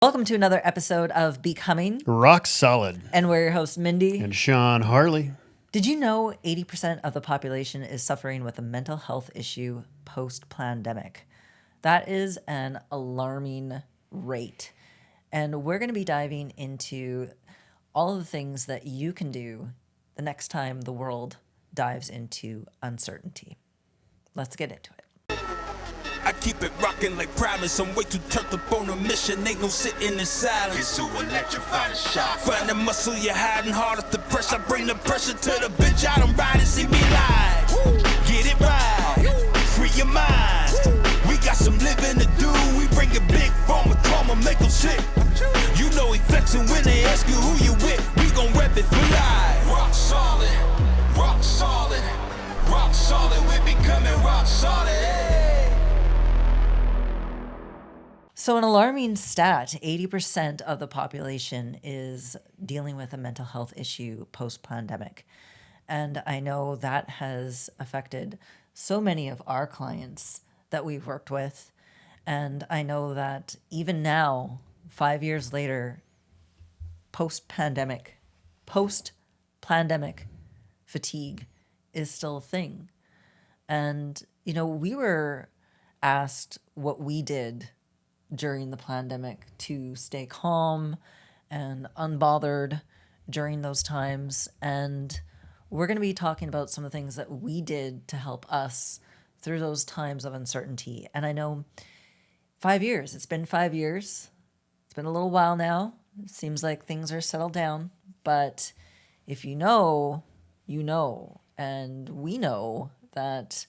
Welcome to another episode of Becoming, Rock solid. and we're your hosts, Mindy. And Sean Harley. Did you know 80% of the population is suffering with a mental health issue post-pandemic? That is an alarming rate. And we're going to be diving into all of the things that you can do the next time the world dives into uncertainty. Let's get into it. I keep it rockin' like promise. I'm way too turned up on a mission. Ain't no sitting in silence. It's too electrifying shot. Find the muscle you're hiding hard off the pressure. I bring the pressure to the bench. I don't ride and see me live. Get it right. Free your mind. We got some living to do. We bring it big from a trauma, make them sick. You know effects, and when they ask you who you with, we gon' rep it for life. Rock solid, rock solid, rock solid. We becoming rock solid. Hey. So an alarming stat, 80% of the population is dealing with a mental health issue post-pandemic. And I know that has affected so many of our clients that we've worked with. And I know that even now, 5 years later, post-pandemic fatigue is still a thing. And, we were asked what we did during the pandemic to stay calm and unbothered during those times. And we're going to be talking about some of the things that we did to help us through those times of uncertainty. And I know 5 years, it's been 5 years. It's been a little while now. It seems like things are settled down. But if you know, you know. And we know that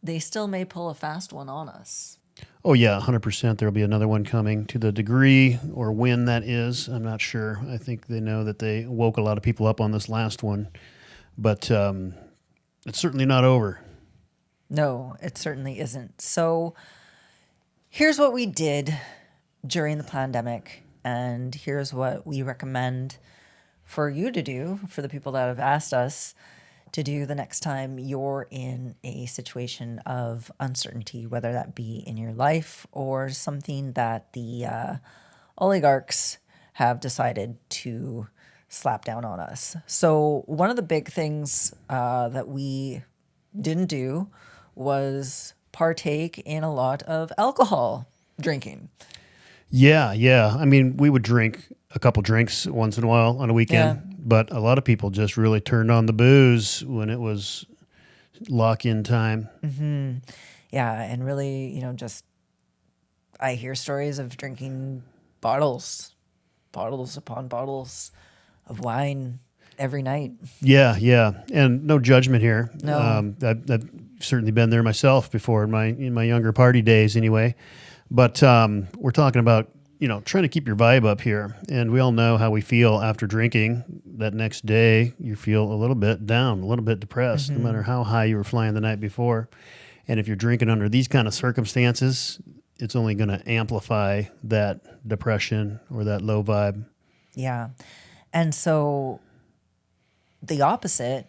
they still may pull a fast one on us. Oh, yeah, 100%. There'll be another one coming. To the degree or when that is, I'm not sure. I think they know that they woke a lot of people up on this last one. But it's certainly not over. No, it certainly isn't. So here's what we did during the pandemic, and here's what we recommend for you to do, for the people that have asked us to do the next time you're in a situation of uncertainty, whether that be in your life or something that the oligarchs have decided to slap down on us. So one of the big things that we didn't do was partake in a lot of alcohol drinking. Yeah. I mean, we would drink a couple drinks once in a while on a weekend. But a lot of people just really turned on the booze when it was lock-in time. Mm-hmm. Yeah, and really, I hear stories of drinking bottles upon bottles of wine every night. Yeah, and no judgment here. No. I've certainly been there myself before in my younger party days, anyway. But we're talking about trying to keep your vibe up here. And we all know how we feel after drinking. That next day, you feel a little bit down, a little bit depressed, no matter how high you were flying the night before. And if you're drinking under these kind of circumstances, it's only going to amplify that depression or that low vibe. Yeah. And so the opposite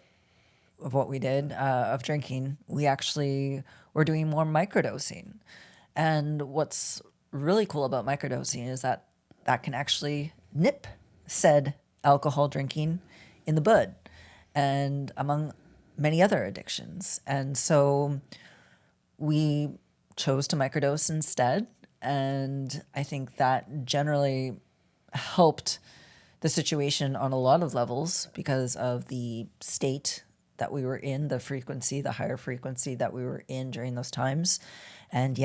of what we did of drinking, we actually were doing more microdosing. And what's really cool about microdosing is that can actually nip said alcohol drinking in the bud, and among many other addictions. And so we chose to microdose instead. And I think that generally helped the situation on a lot of levels because of the state that we were in, the higher frequency that we were in during those times. And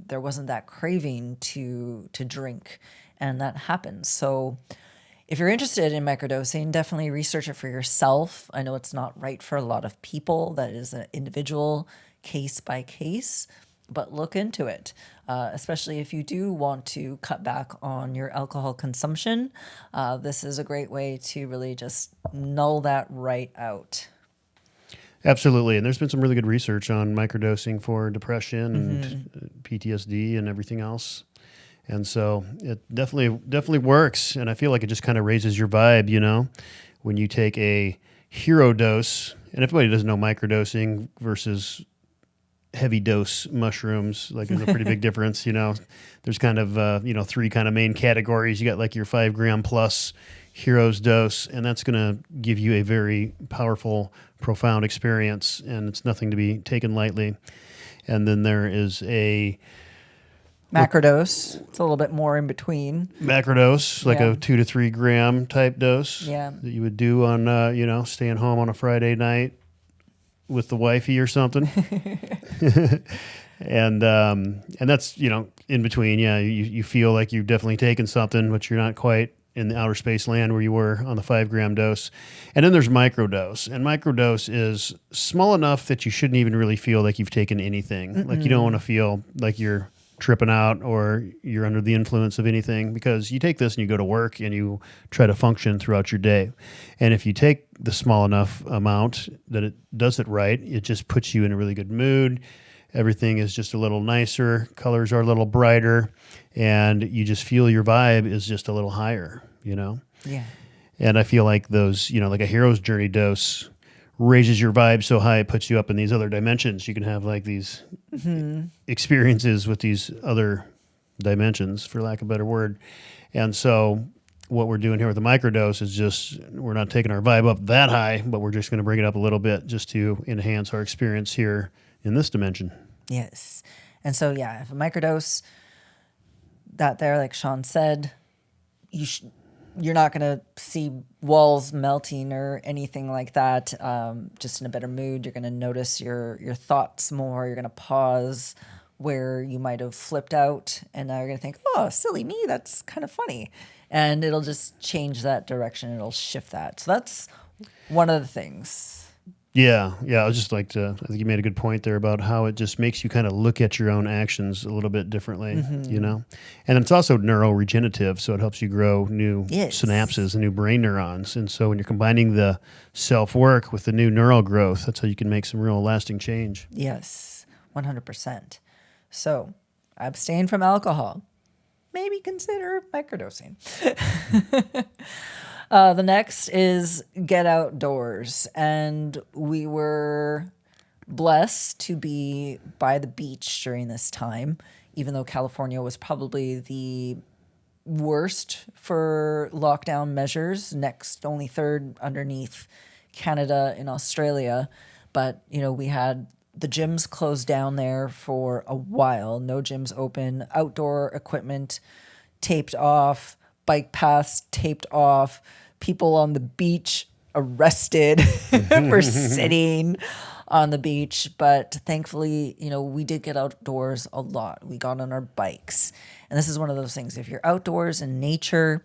there wasn't that craving to drink, and that happens. So if you're interested in microdosing, definitely research it for yourself. I know it's not right for a lot of people. That is an individual case by case, but look into it, especially if you do want to cut back on your alcohol consumption. This is a great way to really just null that right out. Absolutely. And there's been some really good research on microdosing for depression and PTSD and everything else. And so it definitely works. And I feel like it just kind of raises your vibe, when you take a hero dose. And if anybody doesn't know microdosing versus heavy dose mushrooms. Like there's a pretty big difference, There's kind of, 3 kind of main categories. You got like your 5 gram plus hero's dose, and that's going to give you a very powerful, profound experience, and it's nothing to be taken lightly. And then there is a macrodose. It's a little bit more in between. Macrodose, like Yeah. a 2 to 3 gram type dose that you would do on, staying home on a Friday night with the wifey or something. And that's, in between. Yeah, you feel like you've definitely taken something, but you're not quite in the outer space land where you were on the 5 gram dose. And then there's microdose. And microdose is small enough that you shouldn't even really feel like you've taken anything. Like you don't want to feel like you're tripping out or you're under the influence of anything, because you take this and you go to work and you try to function throughout your day. And if you take the small enough amount that it does it right, it just puts you in a really good mood. Everything is just a little nicer. Colors are a little brighter. And you just feel your vibe is just a little higher, Yeah. And I feel like those, like a hero's journey dose raises your vibe so high it puts you up in these other dimensions. You can have like these experiences with these other dimensions, for lack of a better word. And so what we're doing here with the microdose is just, we're not taking our vibe up that high, but we're just going to bring it up a little bit just to enhance our experience here in this dimension. Yes. And so, yeah, if a microdose, that there, like Sean said, you're not going to see walls melting or anything like that. Just in a better mood. You're going to notice your thoughts more. You're going to pause where you might have flipped out, and now you're going to think, oh, silly me, that's kind of funny. And it'll just change that direction. It'll shift that. So that's one of the things. Yeah. I was just I think you made a good point there about how it just makes you kind of look at your own actions a little bit differently, And it's also neuroregenerative, so it helps you grow new synapses and new brain neurons. And so when you're combining the self-work with the new neural growth, that's how you can make some real lasting change. Yes, 100%. So, abstain from alcohol. Maybe consider microdosing. The next is get outdoors. And we were blessed to be by the beach during this time, even though California was probably the worst for lockdown measures, next only third underneath Canada and Australia. But, we had the gyms closed down there for a while. No gyms open, outdoor equipment taped off, bike paths taped off, people on the beach arrested for sitting on the beach. But thankfully, we did get outdoors a lot. We got on our bikes. And this is one of those things. If you're outdoors in nature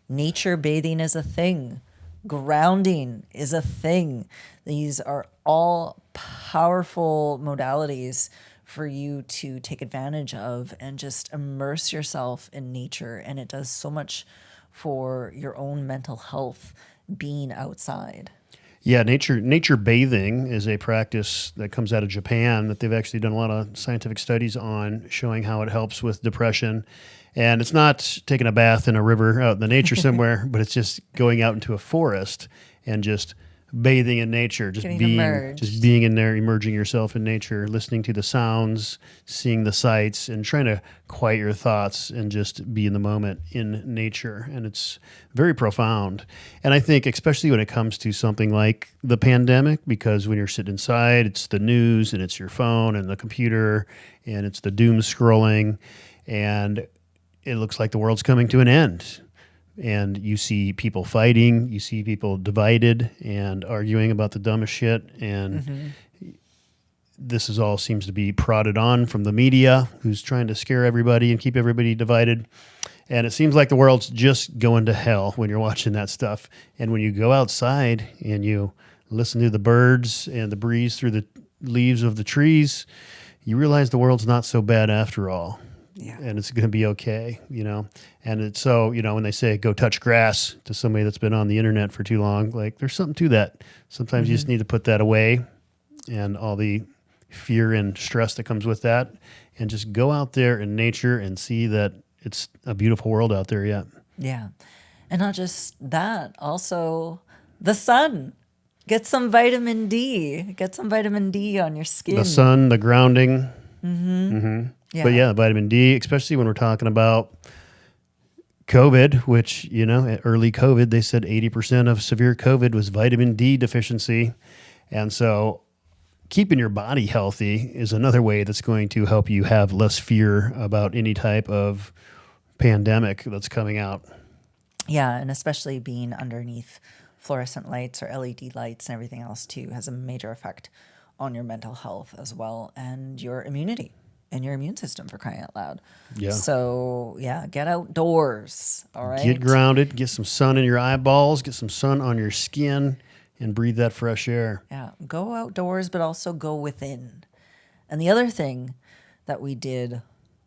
bathing is a thing. Grounding is a thing. These are all powerful modalities for you to take advantage of and just immerse yourself in nature. And it does so much for your own mental health being outside. Yeah, nature bathing is a practice that comes out of Japan that they've actually done a lot of scientific studies on, showing how it helps with depression. And it's not taking a bath in a river out in the nature somewhere, but it's just going out into a forest and just bathing in nature, just being in there, immersing yourself in nature, listening to the sounds, seeing the sights, and trying to quiet your thoughts and just be in the moment in nature. And it's very profound. And I think especially when it comes to something like the pandemic, because when you're sitting inside, it's the news and it's your phone and the computer and it's the doom scrolling, and it looks like the world's coming to an end. And you see people fighting, you see people divided and arguing about the dumbest shit. And this is all seems to be prodded on from the media, who's trying to scare everybody and keep everybody divided. And it seems like the world's just going to hell when you're watching that stuff. And when you go outside and you listen to the birds and the breeze through the leaves of the trees, you realize the world's not so bad after all. Yeah. And it's going to be okay, And it's so, when they say go touch grass to somebody that's been on the internet for too long, like there's something to that. Sometimes you just need to put that away and all the fear and stress that comes with that, and just go out there in nature and see that it's a beautiful world out there yet. Yeah. And not just that, also the sun. Get some vitamin D. Get some vitamin D on your skin. The sun, the grounding. Yeah. But yeah, vitamin D, especially when we're talking about COVID, which, you know, at early COVID, they said 80% of severe COVID was vitamin D deficiency. And so keeping your body healthy is another way that's going to help you have less fear about any type of pandemic that's coming out. Yeah, and especially being underneath fluorescent lights or LED lights and everything else too has a major effect on your mental health as well and your immunity and your immune system, for crying out loud. Yeah. So yeah, get outdoors. All right. Get grounded, get some sun in your eyeballs, get some sun on your skin, and breathe that fresh air. Yeah, go outdoors, but also go within. And the other thing that we did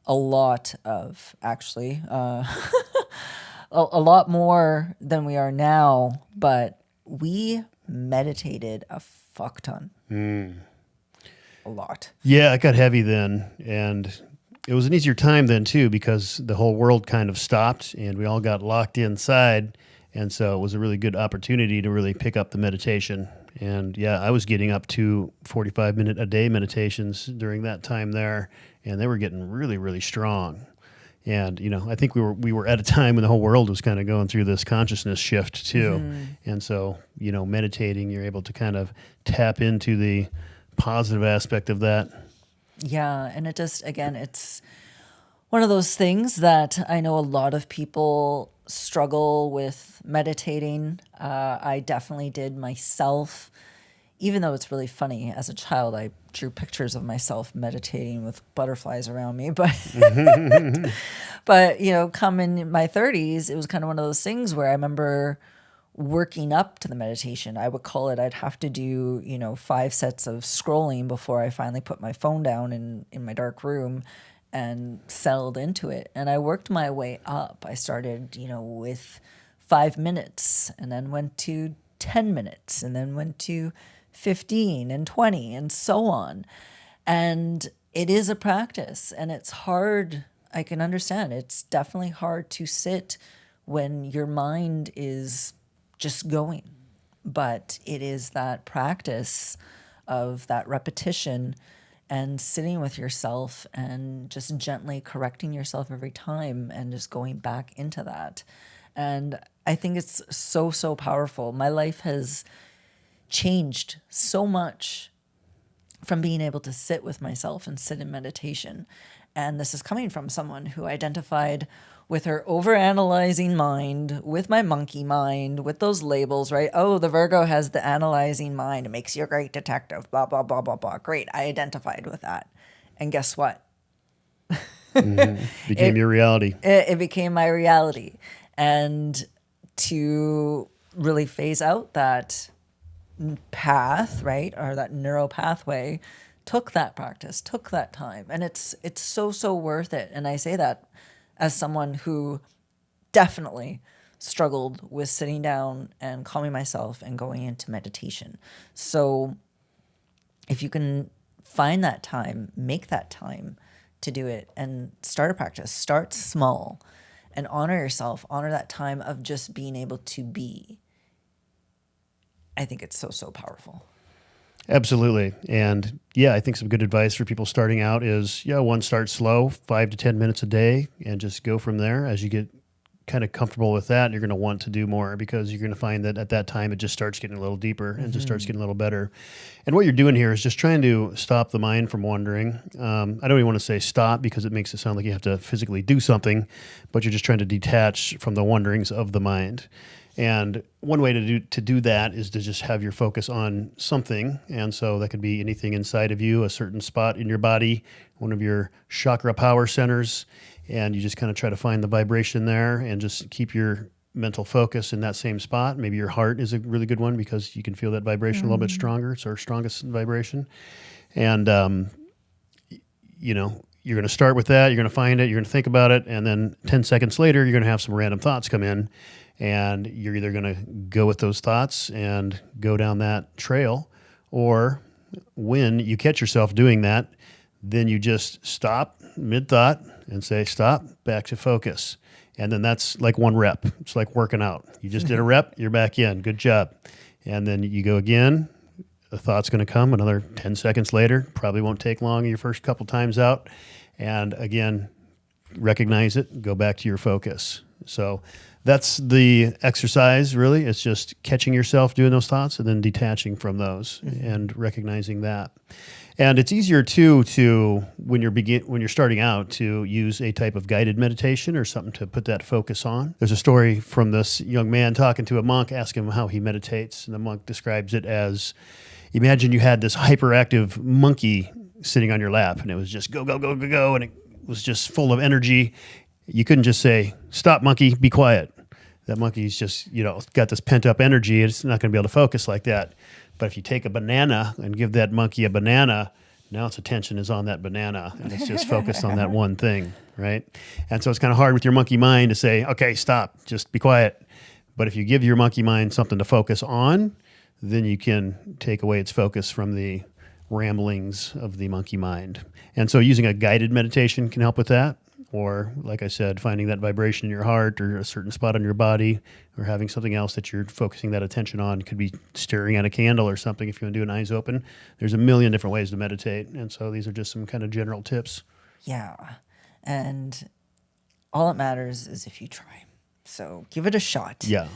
a lot of, actually, a lot more than we are now, but we meditated a fuck ton. A lot. Yeah, it got heavy then, and it was an easier time then too because the whole world kind of stopped and we all got locked inside, and so it was a really good opportunity to really pick up the meditation. And yeah, I was getting up to 45-minute a day meditations during that time there, and they were getting really, really strong. And, you know, I think we were at a time when the whole world was kind of going through this consciousness shift too. And so, you know, meditating, you're able to kind of tap into the positive aspect of that. Yeah, and it just, again, it's one of those things that I know a lot of people struggle with meditating. I definitely did myself, even though it's really funny. As a child, I drew pictures of myself meditating with butterflies around me. But, but you know, come in my 30s, it was kind of one of those things where I remember working up to the meditation. I would call it, I'd have to do, 5 sets of scrolling before I finally put my phone down in my dark room and settled into it. And I worked my way up. I started, with 5 minutes and then went to 10 minutes and then went to 15 and 20 and so on. And it is a practice and it's hard. I can understand. It's definitely hard to sit when your mind is just going. But it is that practice of that repetition and sitting with yourself and just gently correcting yourself every time and just going back into that. And I think it's so, so powerful. My life has changed so much from being able to sit with myself and sit in meditation. And this is coming from someone who identified with her overanalyzing mind, with my monkey mind, with those labels, right? Oh, the Virgo has the analyzing mind. It makes you a great detective, blah, blah, blah, blah, blah. Great. I identified with that. And guess what? Became your reality. It became my reality. And to really phase out that path, right, or that neural pathway, took that practice, took that time. And it's so, so worth it. And I say that as someone who definitely struggled with sitting down and calming myself and going into meditation. So if you can find that time, make that time to do it and start a practice, start small and honor yourself, honor that time of just being able to be. I think it's so, so powerful. Absolutely. And yeah, I think some good advice for people starting out is, one, start slow, 5 to 10 minutes a day, and just go from there. As you get kind of comfortable with that, you're going to want to do more because you're going to find that at that time, it just starts getting a little deeper and just starts getting a little better. And what you're doing here is just trying to stop the mind from wandering. I don't even want to say stop because it makes it sound like you have to physically do something, but you're just trying to detach from the wanderings of the mind. And one way to do that is to just have your focus on something. And so that could be anything inside of you, a certain spot in your body, one of your chakra power centers. And you just kind of try to find the vibration there and just keep your mental focus in that same spot. Maybe your heart is a really good one because you can feel that vibration a little bit stronger. It's our strongest vibration. And, you're going to start with that. You're going to find it. You're going to think about it. And then 10 seconds later, you're going to have some random thoughts come in. And you're either going to go with those thoughts and go down that trail, or when you catch yourself doing that, then you just stop mid-thought and say, stop, back to focus. And then that's like one rep. It's like working out. You just did a rep, you're back in. Good job. And then you go again. The thought's going to come another 10 seconds later. Probably won't take long your first couple times out. And again, recognize it, go back to your focus. So that's the exercise, really. It's just catching yourself doing those thoughts and then detaching from those and recognizing that. And it's easier too to when you're starting out to use a type of guided meditation or something to put that focus on. There's a story from this young man talking to a monk, asking him how he meditates, and the monk describes it as, imagine you had this hyperactive monkey sitting on your lap, and it was just go, go, go, go, go, and it was just full of energy. You couldn't just say, "Stop, monkey, be quiet." That monkey's just, got this pent up energy. It's not going to be able to focus like that. But if you take a banana and give that monkey a banana, now its attention is on that banana and it's just focused on that one thing, right? And so it's kind of hard with your monkey mind to say, okay, stop, just be quiet. But if you give your monkey mind something to focus on, then you can take away its focus from the ramblings of the monkey mind. And so using a guided meditation can help with that. Or, like I said, finding that vibration in your heart or a certain spot on your body or having something else that you're focusing that attention on. It could be staring at a candle or something if you want to do an eyes open. There's a million different ways to meditate. And so these are just some kind of general tips. Yeah. And all that matters is if you try. So give it a shot. Yeah.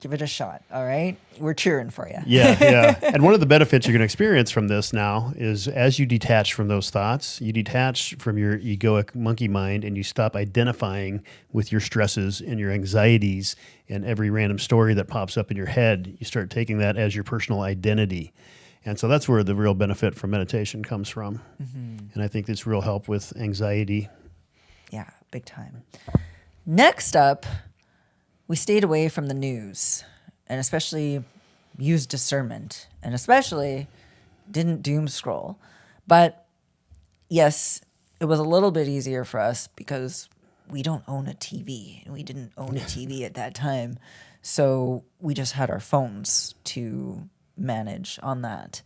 Give it a shot. All right. We're cheering for you. Yeah. And one of the benefits you're going to experience from this now is as you detach from those thoughts, you detach from your egoic monkey mind and you stop identifying with your stresses and your anxieties and every random story that pops up in your head. You start taking that as your personal identity. And so that's where the real benefit from meditation comes from. Mm-hmm. And I think it's real help with anxiety. Yeah, big time. Next up, we stayed away from the news and especially used discernment and especially didn't doom scroll. But yes, it was a little bit easier for us because we don't own a TV and we didn't own a TV at that time. So we just had our phones to manage on that.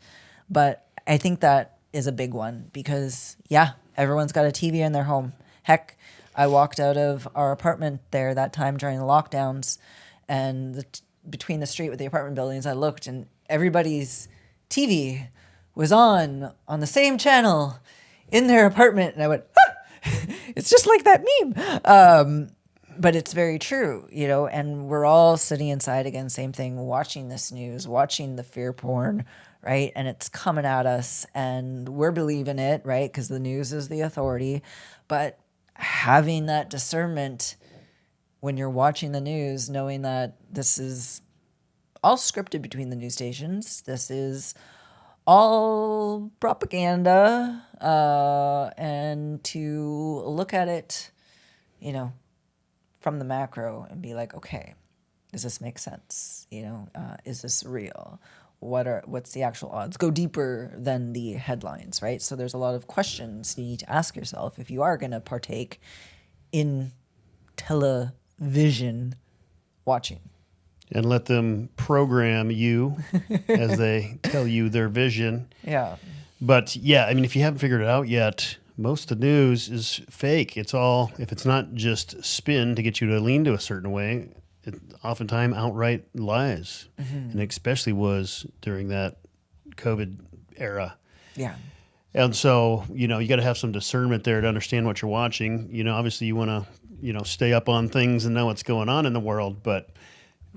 But I think that is a big one because, yeah, everyone's got a TV in their home. Heck, I walked out of our apartment there that time during the lockdowns, and between the street with the apartment buildings, I looked, and everybody's TV was on the same channel in their apartment, and I went, ah! It's just like that meme. But it's very true, and we're all sitting inside again, same thing, watching this news, watching the fear porn, right? And it's coming at us, and we're believing it, right? Because the news is the authority, but having that discernment when you're watching the news, knowing that this is all scripted between the news stations, this is all propaganda, and to look at it, from the macro and be like, okay, does this make sense? Is this real? What's the actual odds? Go deeper than the headlines, right? So there's a lot of questions you need to ask yourself if you are going to partake in television watching. And let them program you as they tell you their vision. Yeah. But yeah, I mean, if you haven't figured it out yet, most of the news is fake. It's all, if it's not just spin to get you to lean to a certain way, it oftentimes outright lies. Mm-hmm. And especially was during that COVID era. Yeah. And so, you got to have some discernment there to understand what you're watching. Obviously you want to, stay up on things and know what's going on in the world, but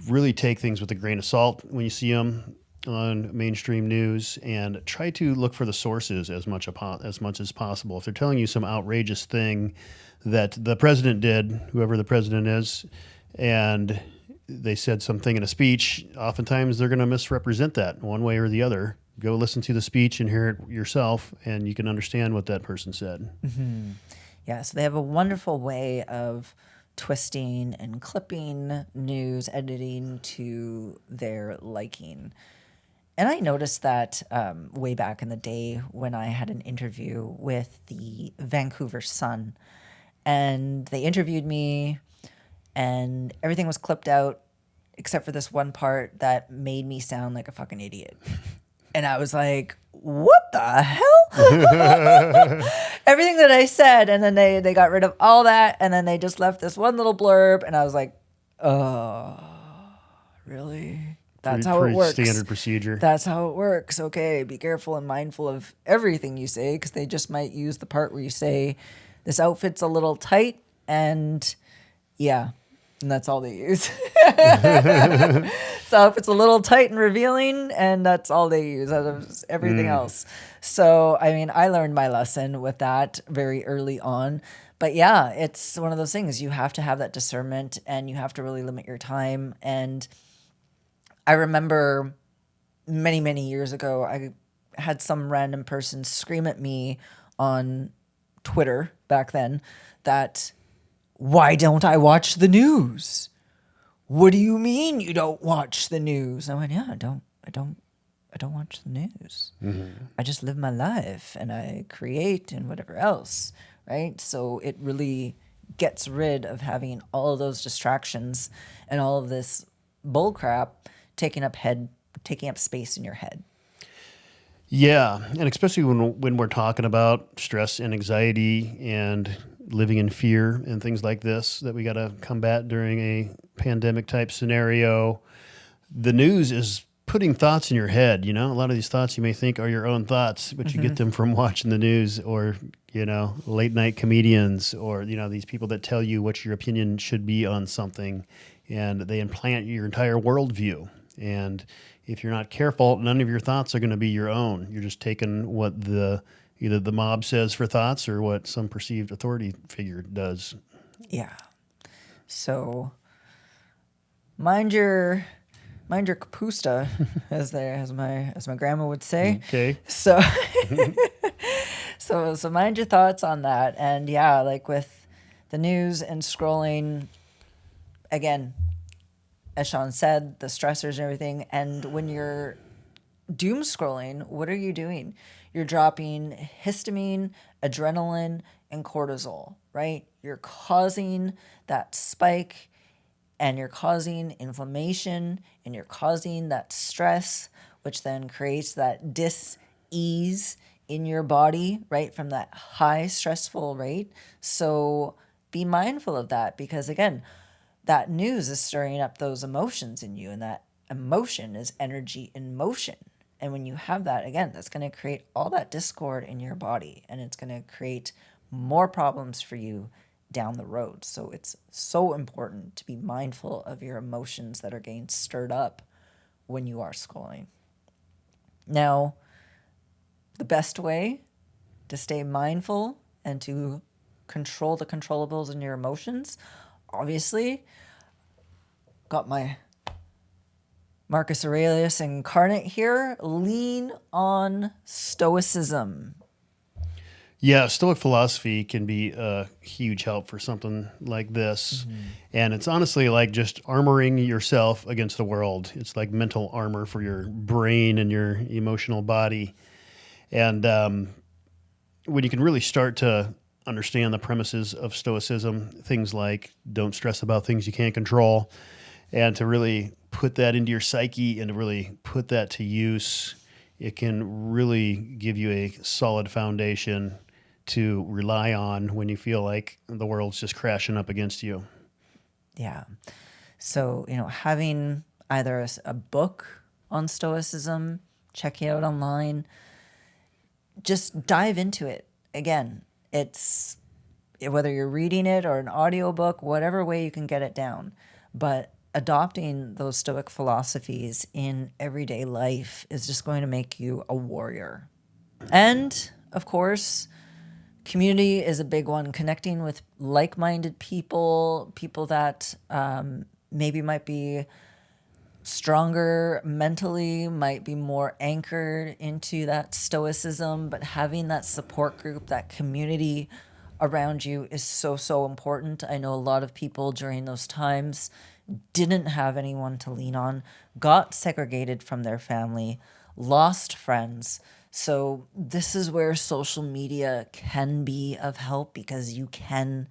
really take things with a grain of salt when you see them on mainstream news and try to look for the sources as much as possible. If they're telling you some outrageous thing that the president did, whoever the president is, and they said something in a speech, oftentimes they're going to misrepresent that one way or the other. Go listen to the speech and hear it yourself, and you can understand what that person said. Mm-hmm. Yeah, so they have a wonderful way of twisting and clipping news, editing to their liking. And I noticed that way back in the day when I had an interview with the Vancouver Sun, and they interviewed me, and everything was clipped out except for this one part that made me sound like a fucking idiot. And I was like, what the hell? Everything that I said, and then they got rid of all that, and then they just left this one little blurb, and I was like, oh, really? That's how it Pretty works. standard procedure. That's how it works. Okay, be careful and mindful of everything you say, because they just might use the part where you say, this outfit's a little tight, and yeah, and that's all they use. So if it's a little tight and revealing, and that's all they use out of everything else. So, I mean, I learned my lesson with that very early on. But yeah, it's one of those things. You have to have that discernment, and you have to really limit your time. And I remember many, many years ago, I had some random person scream at me on Twitter back then that, why don't I watch the news? What do you mean you don't watch the news? I went, yeah, I don't watch the news. I just live my life and I create and whatever else, right? So it really gets rid of having all of those distractions and all of this bull crap taking up space in your head. Yeah, and especially when we're talking about stress and anxiety and living in fear and things like this that we got to combat during a pandemic type scenario, the news is putting thoughts in your head. You know, a lot of these thoughts you may think are your own thoughts, but you get them from watching the news or, you know, late night comedians or, you know, these people that tell you what your opinion should be on something, and they implant your entire worldview. And if you're not careful, none of your thoughts are going to be your own. You're just taking what either the mob says for thoughts or what some perceived authority figure does. Yeah. So mind your kapusta, as my grandma would say. Okay. So so mind your thoughts on that. And yeah, like with the news and scrolling, again, as Sean said, the stressors and everything. And when you're doom scrolling, what are you doing? You're dropping histamine, adrenaline, and cortisol, right? You're causing that spike, and you're causing inflammation, and you're causing that stress, which then creates that dis-ease in your body, right? From that high stressful rate. So be mindful of that, because again, that news is stirring up those emotions in you, and that emotion is energy in motion. And when you have that, again, that's going to create all that discord in your body, and it's going to create more problems for you down the road. So it's so important to be mindful of your emotions that are getting stirred up when you are scrolling. Now, the best way to stay mindful and to control the controllables in your emotions, obviously, got my Marcus Aurelius incarnate here. Lean on Stoicism. Yeah, Stoic philosophy can be a huge help for something like this. And it's honestly like just armoring yourself against the world. It's like mental armor for your brain and your emotional body. And when you can really start to understand the premises of Stoicism, things like don't stress about things you can't control, and to really put that into your psyche and to really put that to use, it can really give you a solid foundation to rely on when you feel like the world's just crashing up against you. Yeah. So, having either a book on Stoicism, checking it out online, just dive into it. Again, it's whether you're reading it or an audiobook, whatever way you can get it down. But adopting those Stoic philosophies in everyday life is just going to make you a warrior. And, of course, community is a big one. Connecting with like-minded people that maybe might be stronger mentally, might be more anchored into that Stoicism, but having that support group, that community around you is so, so important. I know a lot of people during those times didn't have anyone to lean on, got segregated from their family, lost friends. So this is where social media can be of help, because you can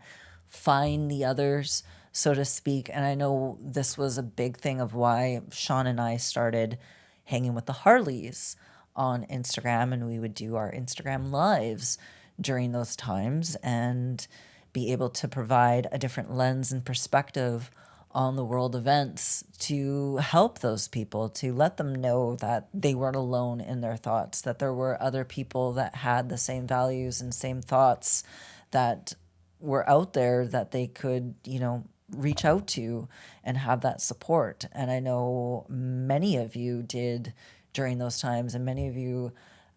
find the others, so to speak. And I know this was a big thing of why Sean and I started hanging with the Harleys on Instagram, and we would do our Instagram lives during those times and be able to provide a different lens and perspective on the world events to help those people, to let them know that they weren't alone in their thoughts, that there were other people that had the same values and same thoughts that were out there that they could, reach out to and have that support. And I know many of you did during those times, and many of you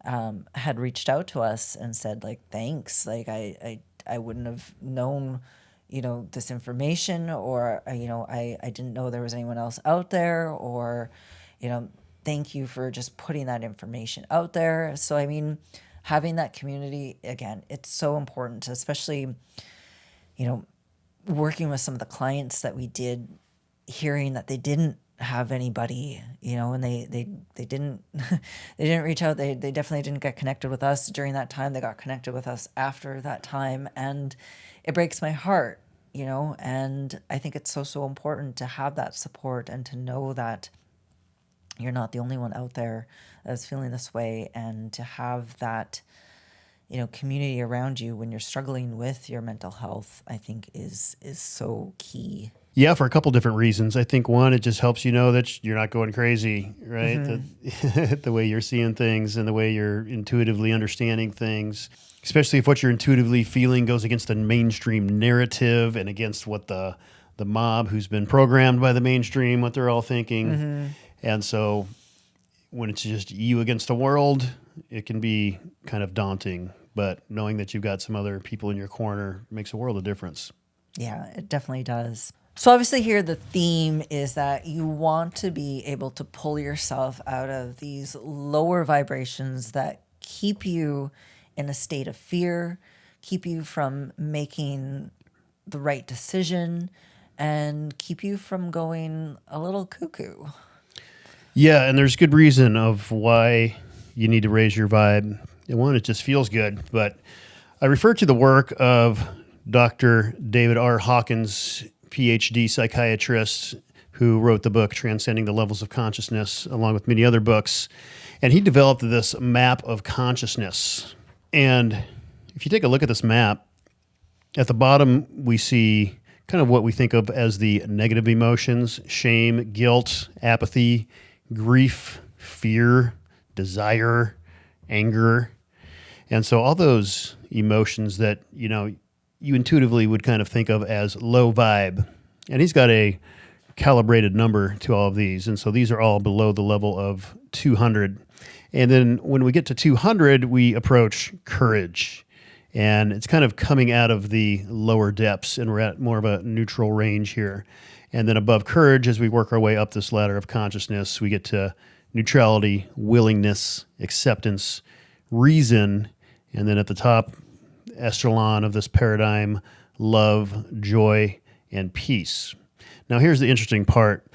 had reached out to us and said, like, thanks. Like, I wouldn't have known, this information, or, I didn't know there was anyone else out there, or, thank you for just putting that information out there. So, I mean, having that community, again, it's so important, especially, working with some of the clients that we did, hearing that they didn't have anybody, and they didn't they didn't reach out. They definitely didn't get connected with us during that time. They got connected with us after that time, and it breaks my heart, and I think it's so important to have that support and to know that you're not the only one out there that's feeling this way, and to have that community around you when you're struggling with your mental health, I think is so key. Yeah, for a couple different reasons. I think one, it just helps you know that you're not going crazy, right? Mm-hmm. The way you're seeing things and the way you're intuitively understanding things, especially if what you're intuitively feeling goes against the mainstream narrative and against what the mob who's been programmed by the mainstream, what they're all thinking. Mm-hmm. And so when it's just you against the world, it can be kind of daunting. But knowing that you've got some other people in your corner makes a world of difference. Yeah, it definitely does. So obviously here the theme is that you want to be able to pull yourself out of these lower vibrations that keep you in a state of fear, keep you from making the right decision, and keep you from going a little cuckoo. Yeah, and there's good reason of why you need to raise your vibe. And one, it just feels good. But I refer to the work of Dr. David R. Hawkins, PhD psychiatrist, who wrote the book Transcending the Levels of Consciousness, along with many other books. And he developed this map of consciousness. And if you take a look at this map, at the bottom we see kind of what we think of as the negative emotions: shame, guilt, apathy, grief, fear, desire, anger. And so all those emotions that, you intuitively would kind of think of as low vibe. And he's got a calibrated number to all of these. And so these are all below the level of 200. And then when we get to 200, we approach courage. And it's kind of coming out of the lower depths, and we're at more of a neutral range here. And then above courage, as we work our way up this ladder of consciousness, we get to neutrality, willingness, acceptance, reason, and then at the top echelon of this paradigm, love, joy, and peace. Now here's the interesting part.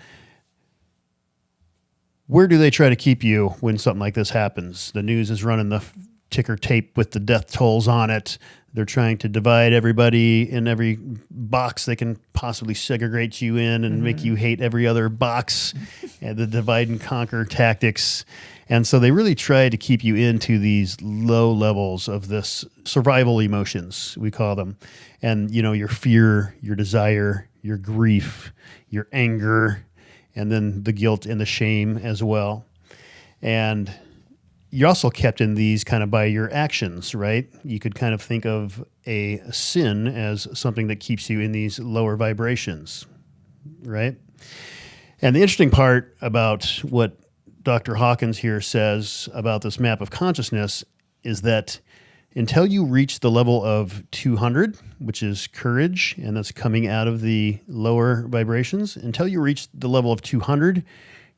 Where do they try to keep you when something like this happens? The news is running the ticker tape with the death tolls on it. They're trying to divide everybody in every box they can possibly segregate you in and make you hate every other box, and the divide and conquer tactics. And so they really try to keep you into these low levels of this survival emotions, we call them. And, your fear, your desire, your grief, your anger, and then the guilt and the shame as well. And you're also kept in these kind of by your actions, right? You could kind of think of a sin as something that keeps you in these lower vibrations, right? And the interesting part about what Dr. Hawkins here says about this map of consciousness is that until you reach the level of 200, which is courage, and that's coming out of the lower vibrations, until you reach the level of 200,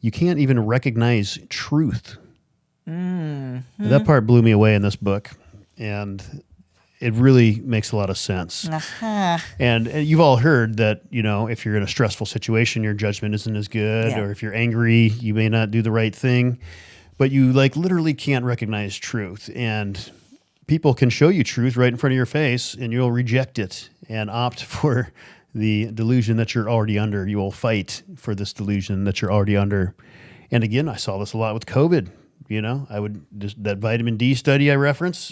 you can't even recognize truth. Mm-hmm. That part blew me away in this book, and it really makes a lot of sense. Uh-huh. And you've all heard that, if you're in a stressful situation, your judgment isn't as good, or if you're angry, you may not do the right thing, but you literally can't recognize truth. And people can show you truth right in front of your face, and you'll reject it and opt for the delusion that you're already under. You will fight for this delusion that you're already under. And again, I saw this a lot with COVID. I would that vitamin D study I reference,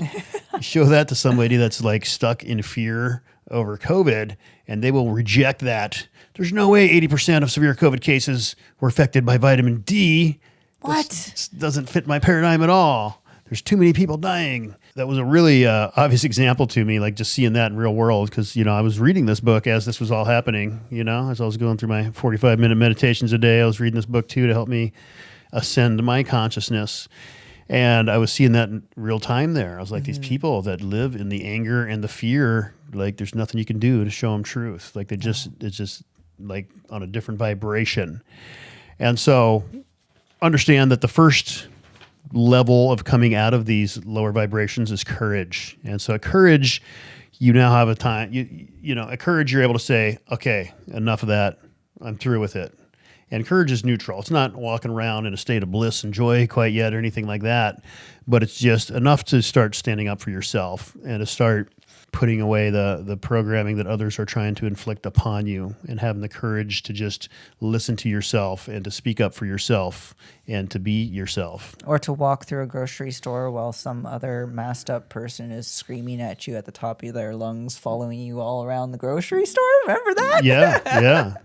show that to somebody that's stuck in fear over COVID, and they will reject that. There's no way 80% of severe COVID cases were affected by vitamin D. What? This doesn't fit my paradigm at all. There's too many people dying. That was a really obvious example to me, like just seeing that in real world, because, I was reading this book as this was all happening, as I was going through my 45-minute meditations a day. I was reading this book, too, to help me ascend my consciousness. And I was seeing that in real time there. I was like, these people that live in the anger and the fear, like there's nothing you can do to show them truth. Like it's just like on a different vibration. And so understand that the first level of coming out of these lower vibrations is courage. And so at courage, you now have a time, at courage, you're able to say, okay, enough of that. I'm through with it. And courage is neutral. It's not walking around in a state of bliss and joy quite yet or anything like that, but it's just enough to start standing up for yourself and to start putting away the programming that others are trying to inflict upon you, and having the courage to just listen to yourself and to speak up for yourself and to be yourself. Or to walk through a grocery store while some other masked up person is screaming at you at the top of their lungs, following you all around the grocery store. Remember that? Yeah.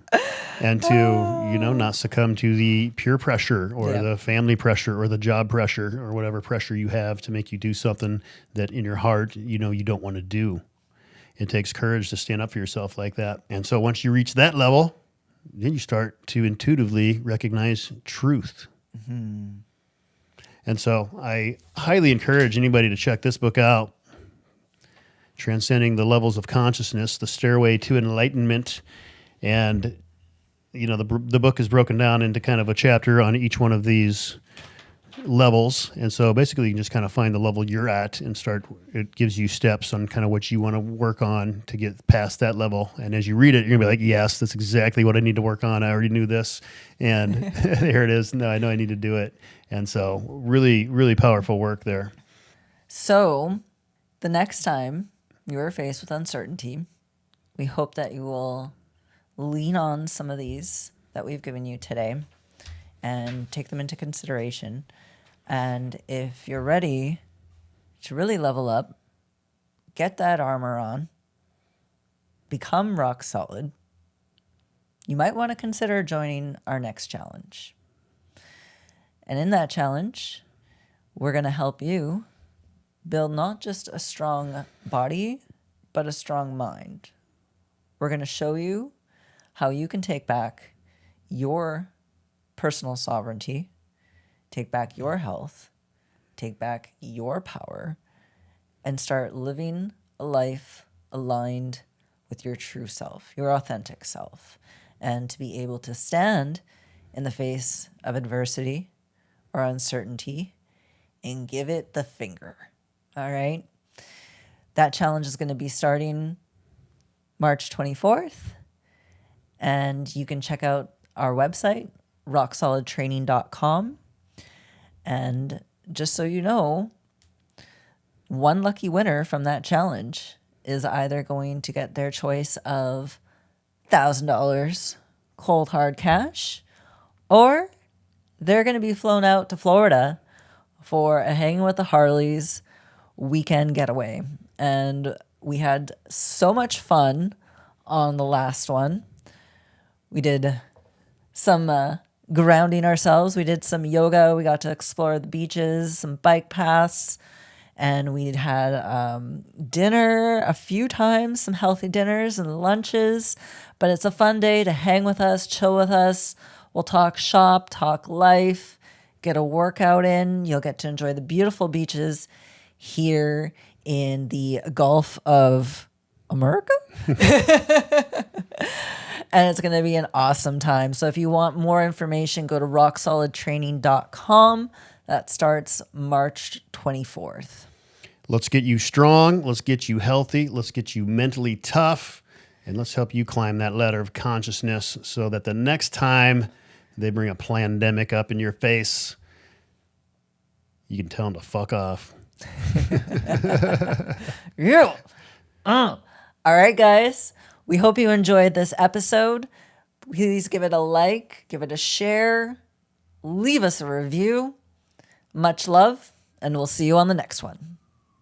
And to, not succumb to the peer pressure or the family pressure or the job pressure or whatever pressure you have to make you do something that in your heart, you don't want to do. It takes courage to stand up for yourself like that. And so once you reach that level, then you start to intuitively recognize truth. Mm-hmm. And so I highly encourage anybody to check this book out, Transcending the Levels of Consciousness, The Stairway to Enlightenment. And the book is broken down into kind of a chapter on each one of these levels. And so basically you can just kind of find the level you're at and it gives you steps on kind of what you want to work on to get past that level. And as you read it, you're gonna be like, yes, that's exactly what I need to work on. I already knew this. And there it is. No, I know I need to do it. And so really, really powerful work there. So the next time you are faced with uncertainty, we hope that you will lean on some of these that we've given you today and take them into consideration. And if you're ready to really level up, get that armor on, become rock solid, you might want to consider joining our next challenge. And in that challenge, we're going to help you build not just a strong body, but a strong mind. We're going to show you how you can take back your personal sovereignty, take back your health, take back your power, and start living a life aligned with your true self, your authentic self, and to be able to stand in the face of adversity or uncertainty and give it the finger. All right? That challenge is going to be starting March 24th. And you can check out our website, rocksolidtraining.com. And just so you know, one lucky winner from that challenge is either going to get their choice of $1,000 cold hard cash, or they're going to be flown out to Florida for a Hanging with the Harleys weekend getaway. And we had so much fun on the last one. We did some grounding ourselves. We did some yoga. We got to explore the beaches, some bike paths, and we had dinner a few times, some healthy dinners and lunches. But it's a fun day to hang with us, chill with us. We'll talk shop, talk life, get a workout in. You'll get to enjoy the beautiful beaches here in the Gulf of America. And it's going to be an awesome time. So if you want more information, go to rocksolidtraining.com. That starts March 24th. Let's get you strong. Let's get you healthy. Let's get you mentally tough. And let's help you climb that ladder of consciousness so that the next time they bring a pandemic up in your face, you can tell them to fuck off. Yeah. All right, guys. We hope you enjoyed this episode. Please give it a like, give it a share, leave us a review. Much love, and we'll see you on the next one.